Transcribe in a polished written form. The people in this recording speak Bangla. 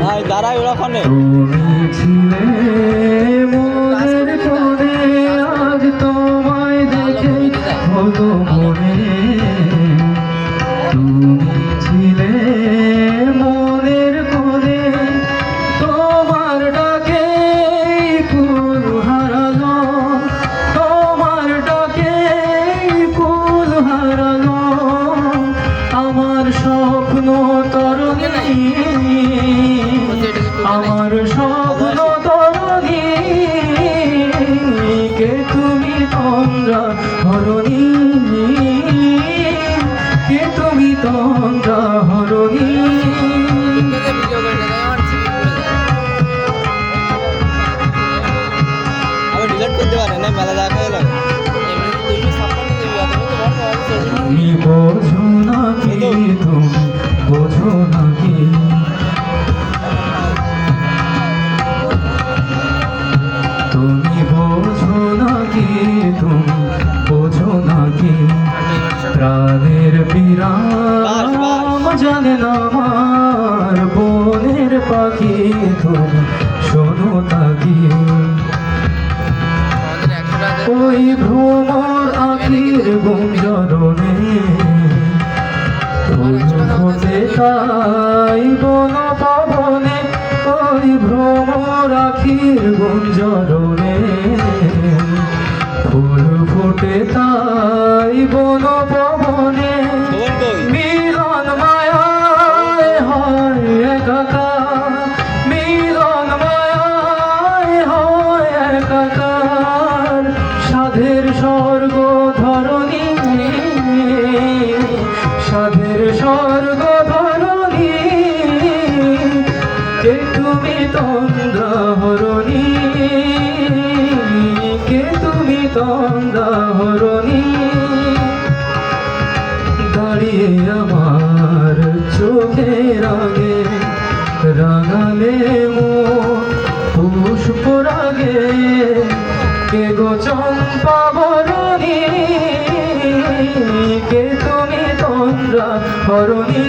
ভাই দাঁড়াই ওখানে তুমি ছিলে মনের কোণে, আজ তোমায় দেখে হলো মনে। তুমি ছিলে মনের কোণে, তোমার ডাকে ফুল হারালো, তোমার ডাকে ফুল হারালো। আমার স্বপ্ন তরুণী, আমার স্বপ্ন তরুণী, কে তুমি তন্দ্রা হরণী, কে তুমি তন্দ্রা হরণী। আমি ডিলিট করতে পারি না, মেলা দেখা গেল। তুমি বোঝো নাকি, তুমি বোঝো নাকি, তুমি বোঝো নাকি, তুমি বোঝো নাকি, প্রাণের বিরাম জানে না আমার বনের পাখি, তুমি শোনো তাকি। ওই ভ্রমর আখির গুঞ্জরণে ফুল ফোটে তাই বন পবনে, ওই ভ্রমর আখির গুঞ্জরণে ফুল ফোটে তাই বন পবনে। মিলন মায়ায় হয় একাকার, মিলন মায়ায় হয় একাকার, সাধের স্বর্গ ধরণী, সাধের স্বর্গ ধরণী, কে তুমি তন্দ্রা হরণী, কে তুমি তন্দ্রা হরণী। দাঁড়িয়ে আমার চোখের আগে রাঙালে পুষ্প রাগে, কে গো চম্পা বরণী, কে তুমি তন্দ্রা হরণী।